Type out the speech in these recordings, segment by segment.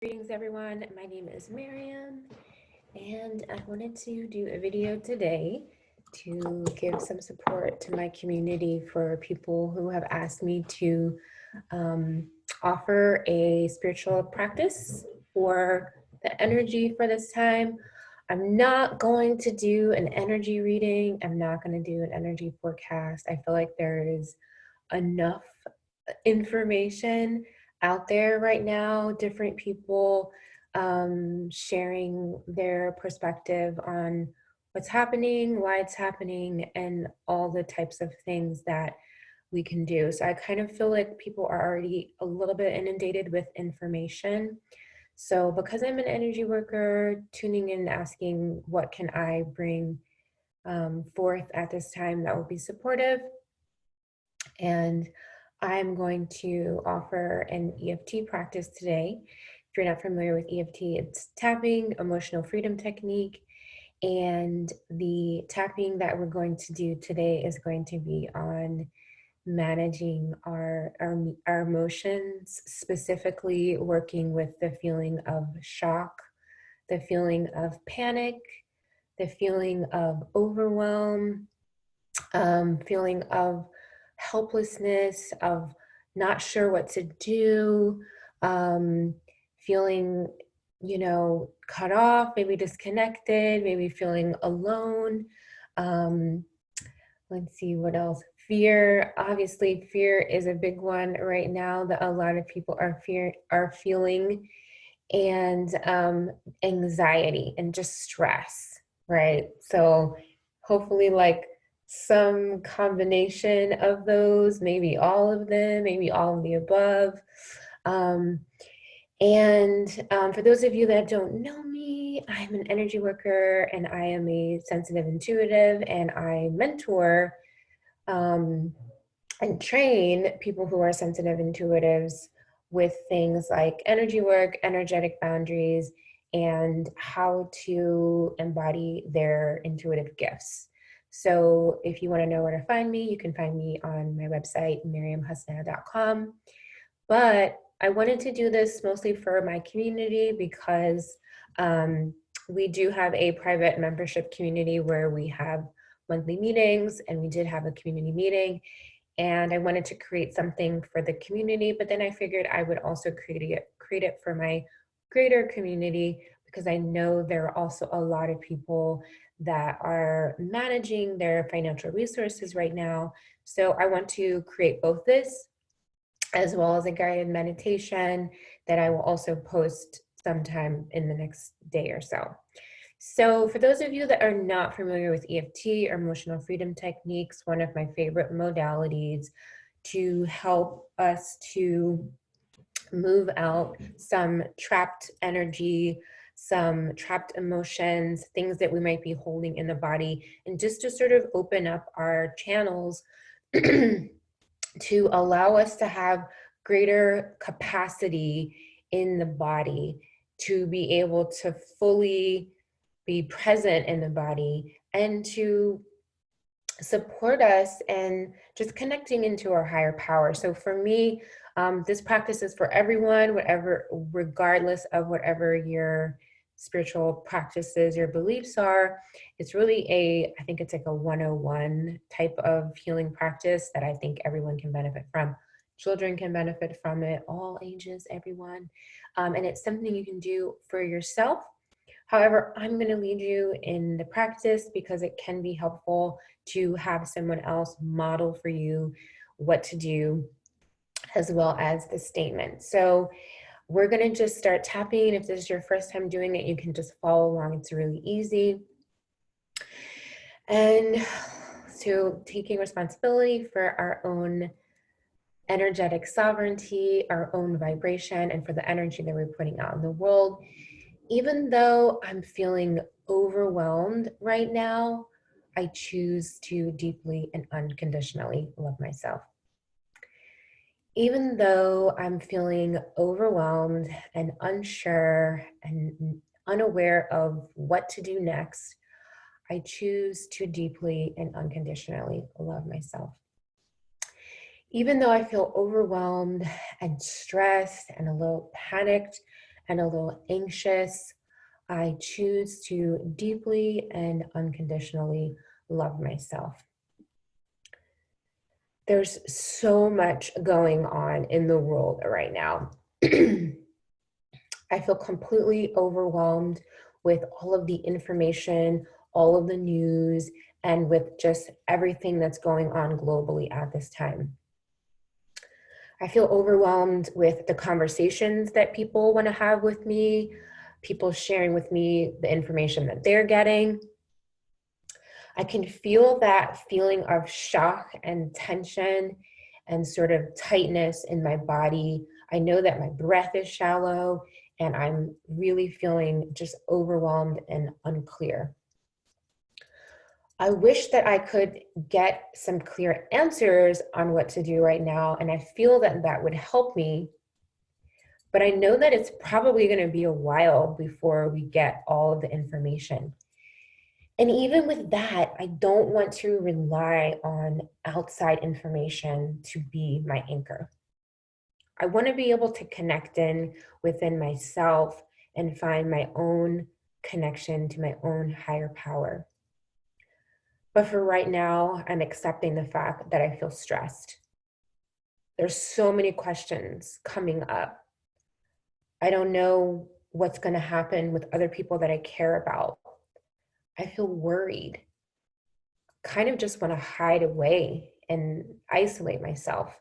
Greetings everyone, my name is Maryam and I wanted to do a video today to give some support to my community for people who have asked me to offer a spiritual practice for the energy for this time. I'm not going to do an energy reading. I'm not going to do an energy forecast. I feel like there is enough information out there right now, different people sharing their perspective on what's happening, why it's happening, and all the types of things that we can do. So I kind of feel like people are already a little bit inundated with information. So because I'm an energy worker, tuning in, asking what can I bring forth at this time that will be supportive. And I'm going to offer an EFT practice today. If you're not familiar with EFT, it's tapping, emotional freedom technique. And the tapping that we're going to do today is going to be on managing our emotions, specifically working with the feeling of shock, the feeling of panic, the feeling of overwhelm, feeling of helplessness, of not sure what to do, feeling, cut off, maybe disconnected, maybe feeling alone. Let's see what else. Fear, obviously, fear is a big one right now that a lot of people are feeling, and anxiety and just stress, right? So hopefully, like some combination of those, maybe all of them, maybe all of the above. Um, for those of you that don't know me, I'm an energy worker and I am a sensitive intuitive, and I mentor and train people who are sensitive intuitives with things like energy work, energetic boundaries, and how to embody their intuitive gifts. So if you want to know where to find me, you can find me on my website, maryamhasnaa.com. But I wanted to do this mostly for my community because we do have a private membership community where we have monthly meetings, and we did have a community meeting. And I wanted to create something for the community, but then I figured I would also create it for my greater community, because I know there are also a lot of people that are managing their financial resources right now. So I want to create both this as well as a guided meditation that I will also post sometime in the next day or so. So for those of you that are not familiar with EFT or emotional freedom techniques, one of my favorite modalities to help us to move out some trapped energy, some trapped emotions, things that we might be holding in the body, and just to sort of open up our channels to allow us to have greater capacity in the body to be able to fully be present in the body and to support us and just connecting into our higher power. So for me, this practice is for everyone, regardless of whatever your spiritual practices, your beliefs are. It's really I think it's like a 101 type of healing practice that I think everyone can benefit from. Children can benefit from it, all ages, everyone. And it's something you can do for yourself. However, I'm going to lead you in the practice because it can be helpful to have someone else model for you what to do, as well as the statement. So we're going to just start tapping. If this is your first time doing it, you can just follow along. It's really easy. And so taking responsibility for our own energetic sovereignty, our own vibration, and for the energy that we're putting out in the world. Even though I'm feeling overwhelmed right now, I choose to deeply and unconditionally love myself. Even though I'm feeling overwhelmed and unsure and unaware of what to do next, I choose to deeply and unconditionally love myself. Even though I feel overwhelmed and stressed and a little panicked, and a little anxious, I choose to deeply and unconditionally love myself. There's so much going on in the world right now. I feel completely overwhelmed with all of the information, all of the news, and with just everything that's going on globally at this time. I feel overwhelmed with the conversations that people want to have with me, people sharing with me the information that they're getting. I can feel that feeling of shock and tension and sort of tightness in my body. I know that my breath is shallow and I'm really feeling just overwhelmed and unclear. I wish that I could get some clear answers on what to do right now, and I feel that that would help me. But I know that it's probably going to be a while before we get all of the information. And even with that, I don't want to rely on outside information to be my anchor. I want to be able to connect in within myself and find my own connection to my own higher power. But for right now, I'm accepting the fact that I feel stressed. There's so many questions coming up. I don't know what's going to happen with other people that I care about. I feel worried. Kind of just want to hide away and isolate myself.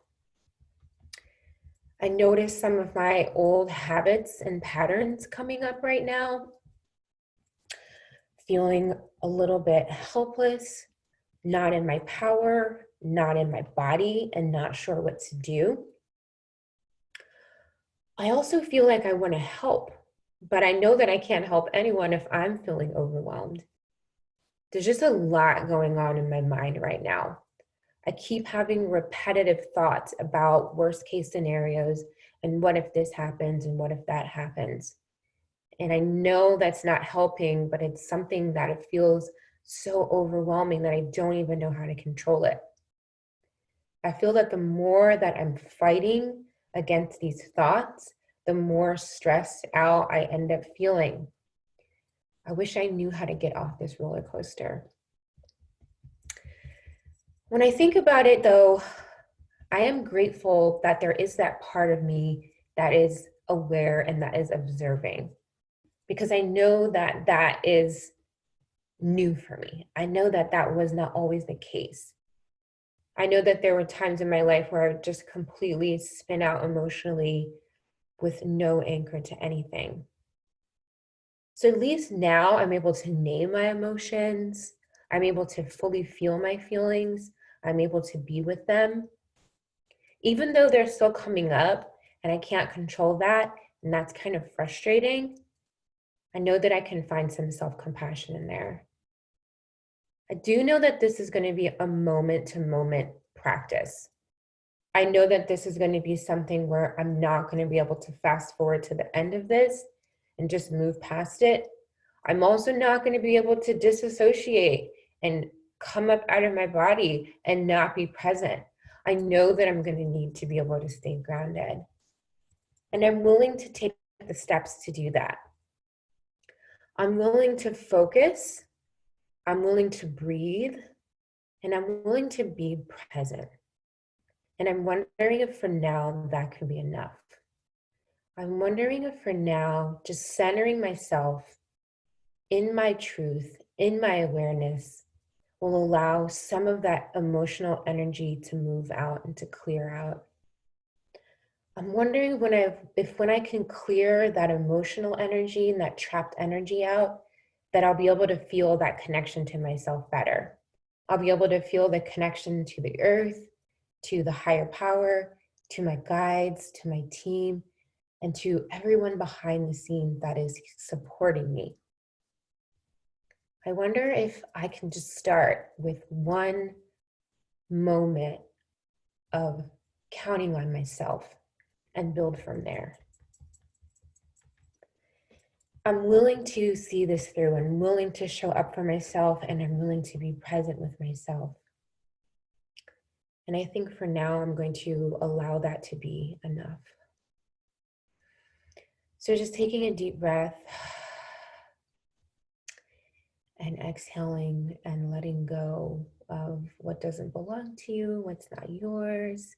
I notice some of my old habits and patterns coming up right now. Feeling a little bit helpless, not in my power, not in my body, and not sure what to do. I also feel like I want to help, but I know that I can't help anyone if I'm feeling overwhelmed. There's just a lot going on in my mind right now. I keep having repetitive thoughts about worst case scenarios and what if this happens and what if that happens. And I know that's not helping, but it's something that it feels so overwhelming that I don't even know how to control it. I feel that the more that I'm fighting against these thoughts, the more stressed out I end up feeling. I wish I knew how to get off this roller coaster. When I think about it, though, I am grateful that there is that part of me that is aware and that is observing, because I know that that is new for me. I know that that was not always the case. I know that there were times in my life where I would just completely spin out emotionally with no anchor to anything. So at least now I'm able to name my emotions. I'm able to fully feel my feelings. I'm able to be with them. Even though they're still coming up and I can't control that, and that's kind of frustrating, I know that I can find some self-compassion in there. I do know that this is going to be a moment-to-moment practice. I know that this is going to be something where I'm not going to be able to fast forward to the end of this and just move past it. I'm also not going to be able to disassociate and come up out of my body and not be present. I know that I'm going to need to be able to stay grounded. And I'm willing to take the steps to do that. I'm willing to focus. I'm willing to breathe. And I'm willing to be present. And I'm wondering if for now that could be enough. I'm wondering if for now, just centering myself in my truth, in my awareness, will allow some of that emotional energy to move out and to clear out. I'm wondering when I can clear that emotional energy and that trapped energy out, that I'll be able to feel that connection to myself better. I'll be able to feel the connection to the earth, to the higher power, to my guides, to my team, and to everyone behind the scene that is supporting me. I wonder if I can just start with one moment of counting on myself and build from there. I'm willing to see this through and willing to show up for myself, and I'm willing to be present with myself. And I think for now, I'm going to allow that to be enough. So just taking a deep breath and exhaling and letting go of what doesn't belong to you, what's not yours,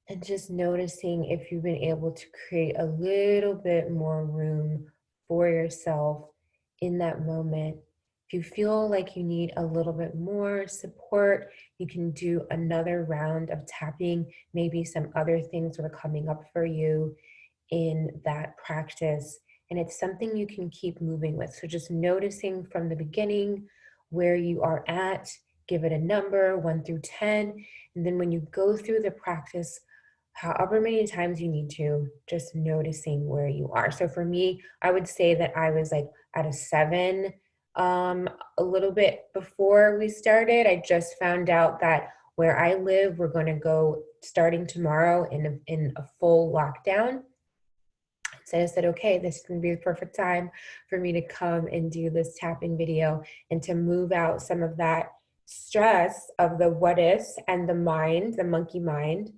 and just noticing if you've been able to create a little bit more room for yourself in that moment. If you feel like you need a little bit more support, you can do another round of tapping. Maybe some other things were coming up for you in that practice. And it's something you can keep moving with. So just noticing from the beginning where you are at, give it a number 1 through 10. And then when you go through the practice, however many times you need to, just noticing where you are. So for me, I would say that I was like at a 7 a little bit before we started. I just found out that where I live, we're going to go starting tomorrow in a full lockdown. So I said, okay, this is going to be the perfect time for me to come and do this tapping video and to move out some of that stress of the what ifs and the mind, the monkey mind,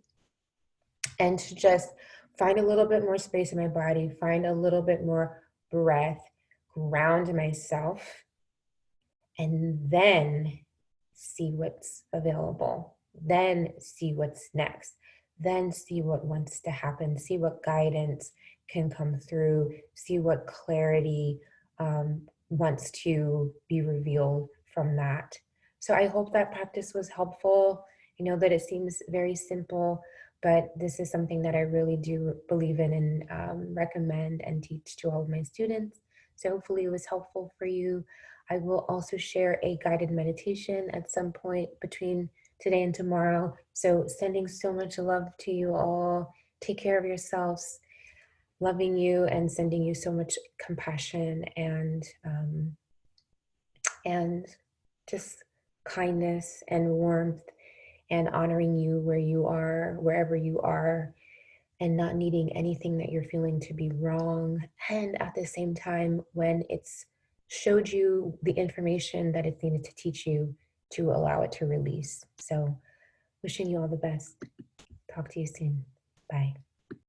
and to just find a little bit more space in my body, find a little bit more breath, ground myself, and then see what's available, then see what's next, then see what wants to happen, see what guidance can come through, see what clarity wants to be revealed from that. So I hope that practice was helpful. I know that it seems very simple, but this is something that I really do believe in and recommend and teach to all of my students. So hopefully it was helpful for you. I will also share a guided meditation at some point between today and tomorrow. So sending so much love to you all. Take care of yourselves. Loving you and sending you so much compassion and just kindness and warmth, and honoring you where you are, wherever you are, and not needing anything that you're feeling to be wrong. And at the same time, when it's showed you the information that it's needed to teach you, to allow it to release. So wishing you all the best. Talk to you soon. Bye.